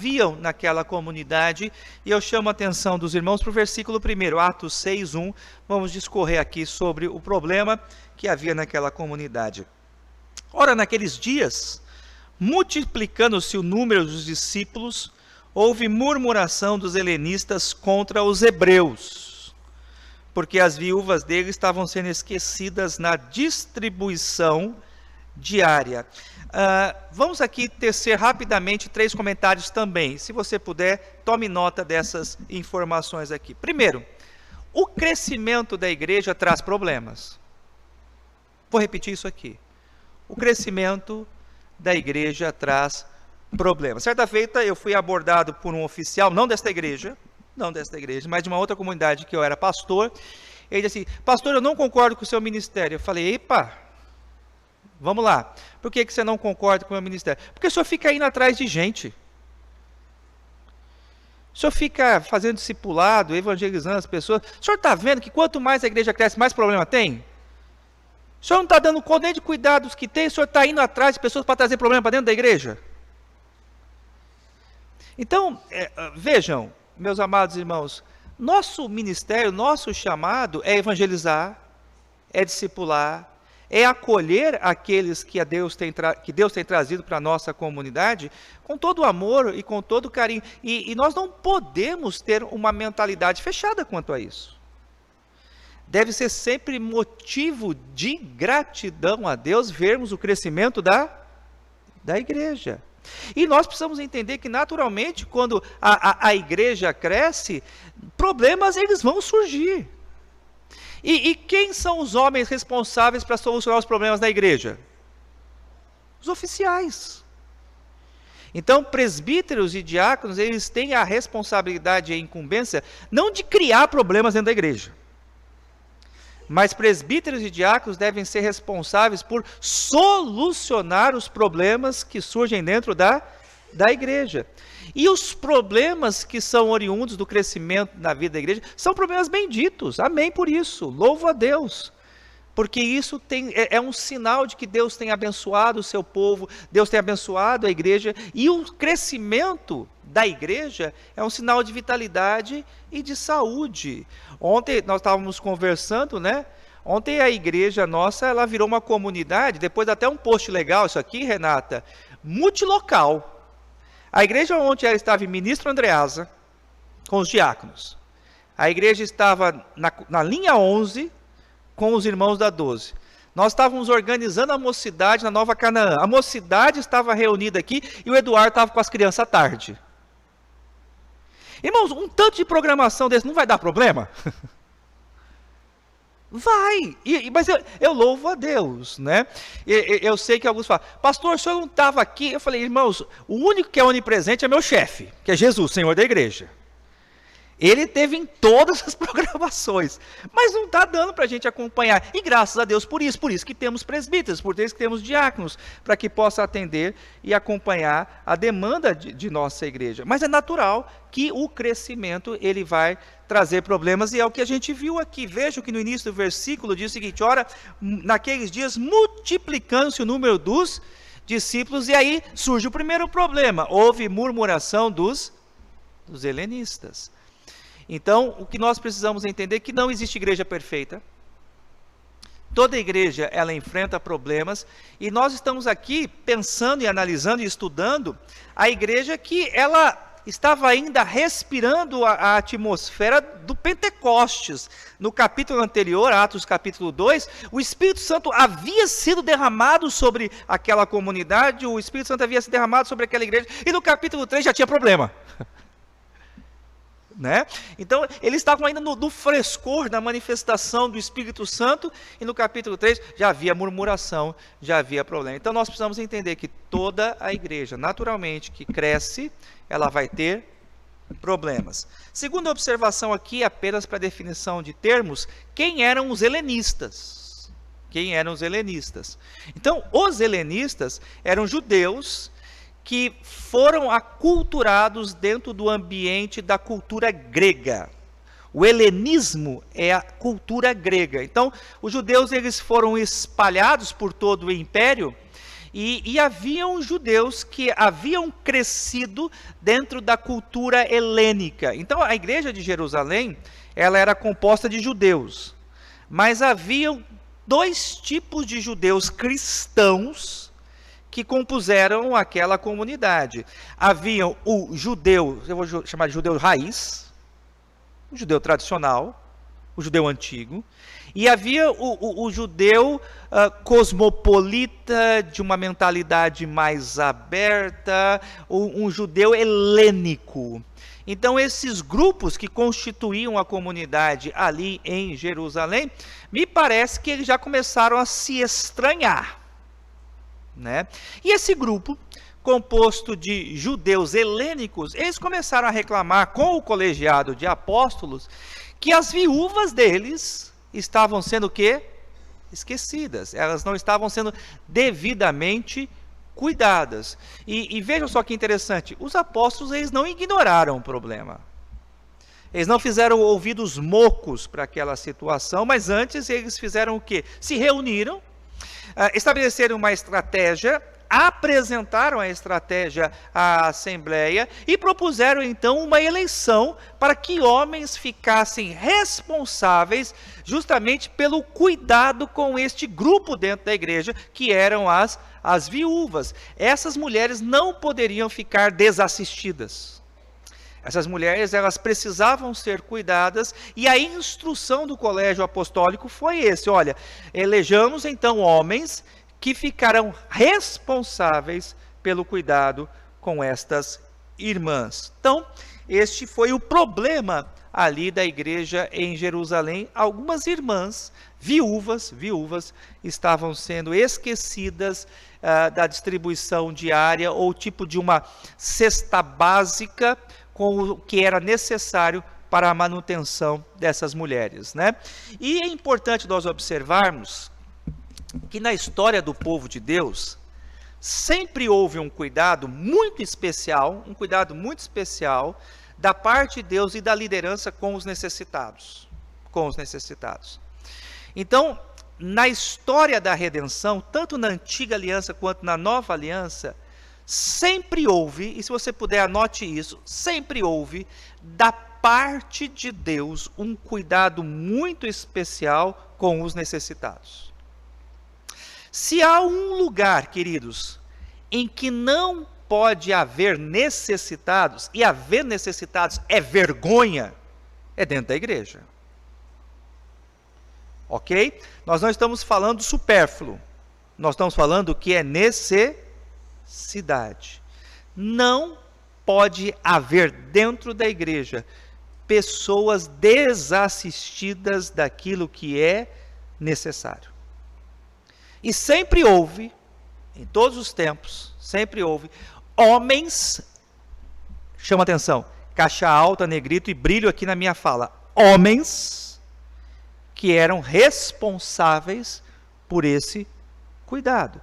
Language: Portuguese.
haviam naquela comunidade, e eu chamo a atenção dos irmãos para o versículo 1, Atos 6:1, vamos discorrer aqui sobre o problema que havia naquela comunidade. Ora, naqueles dias, multiplicando-se o número dos discípulos, houve murmuração dos helenistas contra os hebreus, porque as viúvas deles estavam sendo esquecidas na distribuição diária. Vamos aqui tecer rapidamente 3 comentários também. Se você puder, tome nota dessas informações aqui. Primeiro, o crescimento da igreja traz problemas. Vou repetir isso aqui. O crescimento da igreja traz problemas. Certa feita eu fui abordado por um oficial, não desta igreja, mas de uma outra comunidade que eu era pastor. Ele disse assim: pastor, eu não concordo com o seu ministério. Eu falei: epa, vamos lá. Por que você não concorda com o meu ministério? Porque o senhor fica indo atrás de gente. O senhor fica fazendo discipulado, evangelizando as pessoas. O senhor está vendo que quanto mais a igreja cresce, mais problema tem? O senhor não está dando conta nem de cuidar dos que tem, o senhor está indo atrás de pessoas para trazer problema para dentro da igreja? Então, vejam, meus amados irmãos, nosso ministério, nosso chamado é evangelizar, é discipular, é acolher aqueles que Deus tem trazido para a nossa comunidade com todo amor e com todo carinho. E nós não podemos ter uma mentalidade fechada quanto a isso. Deve ser sempre motivo de gratidão a Deus vermos o crescimento da igreja. E nós precisamos entender que naturalmente quando a igreja cresce, problemas eles vão surgir. E quem são os homens responsáveis para solucionar os problemas da igreja? Os oficiais. Então, presbíteros e diáconos, eles têm a responsabilidade e a incumbência não de criar problemas dentro da igreja, mas presbíteros e diáconos devem ser responsáveis por solucionar os problemas que surgem dentro da igreja. E os problemas que são oriundos do crescimento na vida da igreja são problemas benditos. Amém por isso. Louvo a Deus. Porque isso é um sinal de que Deus tem abençoado o seu povo, Deus tem abençoado a igreja, e o crescimento da igreja é um sinal de vitalidade e de saúde. Ontem nós estávamos conversando, né? Ontem a igreja nossa, ela virou uma comunidade, depois até um post legal, isso aqui, Renata, multilocal. A igreja onde ela estava em Ministro Andreasa, com os diáconos. A igreja estava na linha 11, com os irmãos da 12. Nós estávamos organizando a mocidade na Nova Canaã. A mocidade estava reunida aqui e o Eduardo estava com as crianças à tarde. Irmãos, um tanto de programação desse não vai dar problema? Vai, mas eu louvo a Deus, né? Eu sei que alguns falam: pastor, o senhor não estava aqui? Eu falei: irmãos, o único que é onipresente é meu chefe, que é Jesus, Senhor da igreja. Ele teve em todas as programações, mas não está dando para a gente acompanhar. E graças a Deus por isso que temos presbíteros, por isso que temos diáconos, para que possa atender e acompanhar a demanda de nossa igreja. Mas é natural que o crescimento ele vai trazer problemas, e é o que a gente viu aqui. Veja que no início do versículo diz o seguinte: ora, naqueles dias multiplicando-se o número dos discípulos, e aí surge o primeiro problema: houve murmuração dos helenistas. Então, o que nós precisamos entender é que não existe igreja perfeita. Toda igreja, ela enfrenta problemas, e nós estamos aqui pensando e analisando e estudando a igreja que ela estava ainda respirando a atmosfera do Pentecostes. No capítulo anterior, Atos capítulo 2, o Espírito Santo havia sido derramado sobre aquela comunidade, o Espírito Santo havia sido derramado sobre aquela igreja, e no capítulo 3 já tinha problema. Né? Então, eles estavam ainda no frescor da manifestação do Espírito Santo, e no capítulo 3 já havia murmuração, já havia problema. Então, nós precisamos entender que toda a igreja, naturalmente, que cresce, ela vai ter problemas. Segunda observação aqui, apenas para definição de termos: quem eram os helenistas? Quem eram os helenistas? Então, os helenistas eram judeus que foram aculturados dentro do ambiente da cultura grega. O helenismo é a cultura grega. Então, os judeus eles foram espalhados por todo o império, E haviam judeus que haviam crescido dentro da cultura helênica. Então, a igreja de Jerusalém, ela era composta de judeus. Mas haviam dois tipos de judeus cristãos que compuseram aquela comunidade. Havia o judeu, eu vou chamar de judeu raiz, o judeu tradicional, o judeu antigo, e havia o judeu cosmopolita, de uma mentalidade mais aberta, um judeu helênico. Então, esses grupos que constituíam a comunidade ali em Jerusalém, me parece que eles já começaram a se estranhar, né? E esse grupo, composto de judeus helênicos, eles começaram a reclamar com o colegiado de apóstolos que as viúvas deles estavam sendo o quê? Esquecidas. Elas não estavam sendo devidamente cuidadas. E vejam só que interessante, os apóstolos eles não ignoraram o problema. Eles não fizeram ouvidos mocos para aquela situação, mas antes eles fizeram o quê? Se reuniram, estabeleceram uma estratégia, apresentaram a estratégia à Assembleia e propuseram então uma eleição para que homens ficassem responsáveis justamente pelo cuidado com este grupo dentro da igreja, que eram as viúvas. Essas mulheres não poderiam ficar desassistidas. Essas mulheres, elas precisavam ser cuidadas, e a instrução do colégio apostólico foi esse: olha, elejamos então homens que ficarão responsáveis pelo cuidado com estas irmãs. Então, este foi o problema ali da igreja em Jerusalém. Algumas irmãs, viúvas, estavam sendo esquecidas da distribuição diária, ou tipo de uma cesta básica com o que era necessário para a manutenção dessas mulheres, né? E é importante nós observarmos que na história do povo de Deus, sempre houve um cuidado muito especial, da parte de Deus e da liderança com os necessitados. Então, na história da redenção, tanto na antiga aliança quanto na nova aliança, sempre houve, e se você puder anote isso, sempre houve da parte de Deus um cuidado muito especial com os necessitados. Se há um lugar, queridos, em que não pode haver necessitados, e haver necessitados é vergonha, é dentro da igreja. Ok? Nós não estamos falando do supérfluo, nós estamos falando do que é necessidade. Não pode haver dentro da igreja pessoas desassistidas daquilo que é necessário. E sempre houve, em todos os tempos, sempre houve homens, chama atenção, caixa alta, negrito e brilho aqui na minha fala, homens que eram responsáveis por esse cuidado,